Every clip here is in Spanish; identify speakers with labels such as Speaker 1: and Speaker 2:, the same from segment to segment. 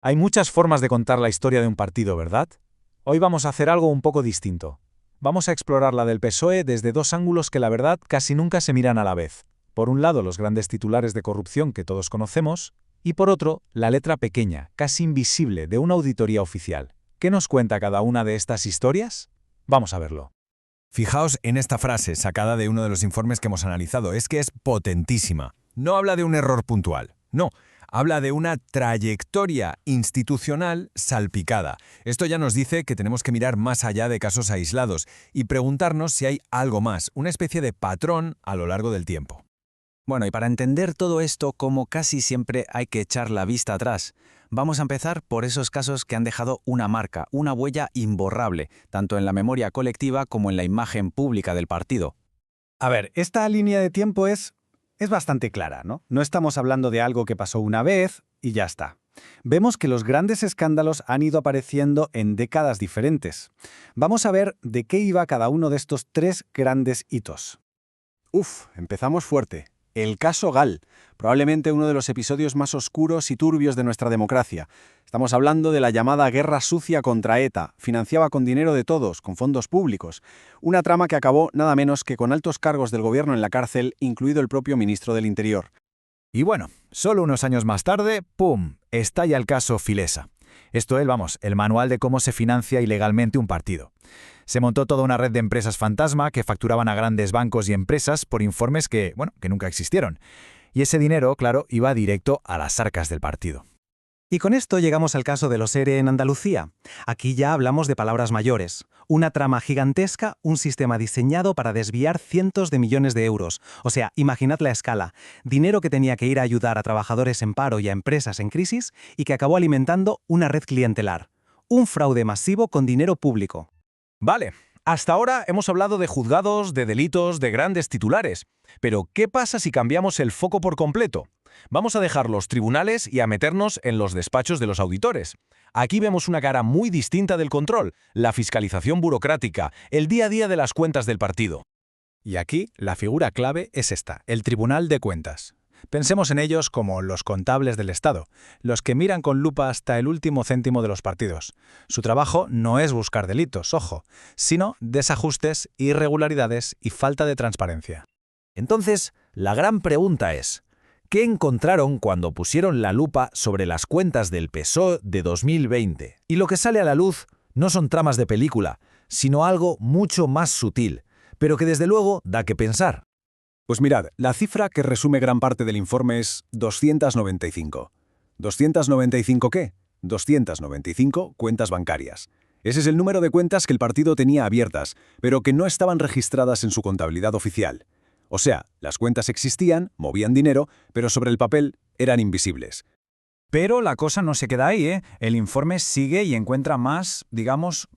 Speaker 1: Hay muchas formas de contar la historia de un partido, ¿verdad? Hoy vamos a hacer algo un poco distinto. Vamos a explorar la del PSOE desde dos ángulos que la verdad casi nunca se miran a la vez. Por un lado, los grandes titulares de corrupción que todos conocemos, y por otro, la letra pequeña, casi invisible, de una auditoría oficial. ¿Qué nos cuenta cada una de estas historias? Vamos a verlo.
Speaker 2: Fijaos en esta frase sacada de uno de los informes que hemos analizado. Es que es potentísima. No habla de un error puntual. No, habla de una trayectoria institucional salpicada. Esto ya nos dice que tenemos que mirar más allá de casos aislados y preguntarnos si hay algo más, una especie de patrón a lo largo del tiempo.
Speaker 3: Bueno, y para entender todo esto, como casi siempre hay que echar la vista atrás, vamos a empezar por esos casos que han dejado una marca, una huella imborrable, tanto en la memoria colectiva como en la imagen pública del partido.
Speaker 4: A ver, esta línea de tiempo es bastante clara, ¿no? No estamos hablando de algo que pasó una vez y ya está. Vemos que los grandes escándalos han ido apareciendo en décadas diferentes. Vamos a ver de qué iba cada uno de estos tres grandes hitos.
Speaker 5: Empezamos fuerte. El caso Gal, probablemente uno de los episodios más oscuros y turbios de nuestra democracia. Estamos hablando de la llamada guerra sucia contra ETA, financiada con dinero de todos, con fondos públicos. Una trama que acabó nada menos que con altos cargos del gobierno en la cárcel, incluido el propio ministro del Interior.
Speaker 2: Y bueno, solo unos años más tarde, ¡pum!, estalla el caso Filesa. Esto es, el manual de cómo se financia ilegalmente un partido. Se montó toda una red de empresas fantasma que facturaban a grandes bancos y empresas por informes que nunca existieron. Y ese dinero, claro, iba directo a las arcas del partido.
Speaker 4: Y con esto llegamos al caso de los ERE en Andalucía. Aquí ya hablamos de palabras mayores. Una trama gigantesca, un sistema diseñado para desviar cientos de millones de euros. O sea, imaginad la escala. Dinero que tenía que ir a ayudar a trabajadores en paro y a empresas en crisis y que acabó alimentando una red clientelar. Un fraude masivo con dinero público.
Speaker 1: Vale, hasta ahora hemos hablado de juzgados, de delitos, de grandes titulares. Pero, ¿qué pasa si cambiamos el foco por completo? Vamos a dejar los tribunales y a meternos en los despachos de los auditores. Aquí vemos una cara muy distinta del control, la fiscalización burocrática, el día a día de las cuentas del partido.
Speaker 6: Y aquí la figura clave es esta, el Tribunal de Cuentas. Pensemos en ellos como los contables del Estado, los que miran con lupa hasta el último céntimo de los partidos. Su trabajo no es buscar delitos, ojo, sino desajustes, irregularidades y falta de transparencia.
Speaker 2: Entonces, la gran pregunta es, ¿qué encontraron cuando pusieron la lupa sobre las cuentas del PSOE de 2020? Y lo que sale a la luz no son tramas de película, sino algo mucho más sutil, pero que desde luego da que pensar.
Speaker 5: Pues mirad, la cifra que resume gran parte del informe es 295. ¿295 qué? 295 cuentas bancarias. Ese es el número de cuentas que el partido tenía abiertas, pero que no estaban registradas en su contabilidad oficial. O sea, las cuentas existían, movían dinero, pero sobre el papel eran invisibles.
Speaker 6: Pero la cosa no se queda ahí, ¿eh? El informe sigue y encuentra más,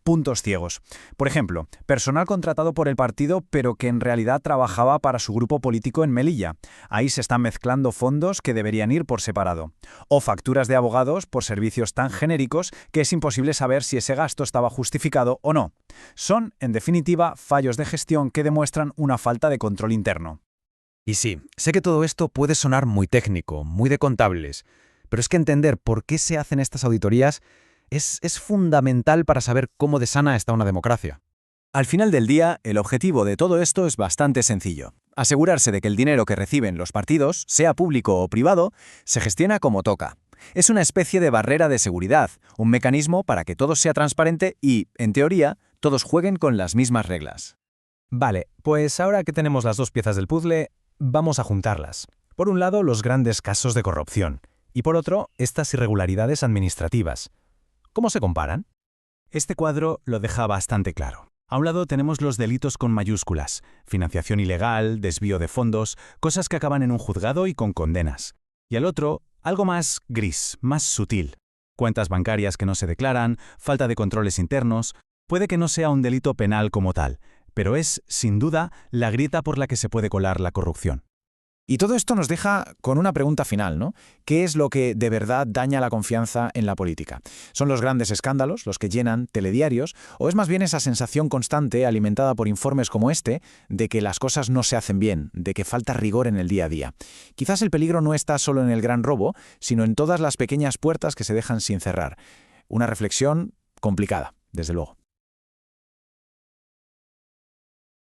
Speaker 6: puntos ciegos. Por ejemplo, personal contratado por el partido pero que en realidad trabajaba para su grupo político en Melilla. Ahí se están mezclando fondos que deberían ir por separado. O facturas de abogados por servicios tan genéricos que es imposible saber si ese gasto estaba justificado o no. Son, en definitiva, fallos de gestión que demuestran una falta de control interno.
Speaker 3: Y sí, sé que todo esto puede sonar muy técnico, muy de contables, pero es que entender por qué se hacen estas auditorías es fundamental para saber cómo de sana está una democracia.
Speaker 5: Al final del día, el objetivo de todo esto es bastante sencillo. Asegurarse de que el dinero que reciben los partidos, sea público o privado, se gestiona como toca. Es una especie de barrera de seguridad, un mecanismo para que todo sea transparente y, en teoría, todos jueguen con las mismas reglas.
Speaker 6: Vale, pues ahora que tenemos las dos piezas del puzzle, vamos a juntarlas. Por un lado, los grandes casos de corrupción. Y por otro, estas irregularidades administrativas. ¿Cómo se comparan? Este cuadro lo deja bastante claro. A un lado tenemos los delitos con mayúsculas, financiación ilegal, desvío de fondos, cosas que acaban en un juzgado y con condenas. Y al otro, algo más gris, más sutil. Cuentas bancarias que no se declaran, falta de controles internos. Puede que no sea un delito penal como tal, pero es, sin duda, la grieta por la que se puede colar la corrupción.
Speaker 3: Y todo esto nos deja con una pregunta final, ¿no? ¿Qué es lo que de verdad daña la confianza en la política? ¿Son los grandes escándalos los que llenan telediarios? ¿O es más bien esa sensación constante, alimentada por informes como este, de que las cosas no se hacen bien, de que falta rigor en el día a día? Quizás el peligro no está solo en el gran robo, sino en todas las pequeñas puertas que se dejan sin cerrar. Una reflexión complicada, desde luego.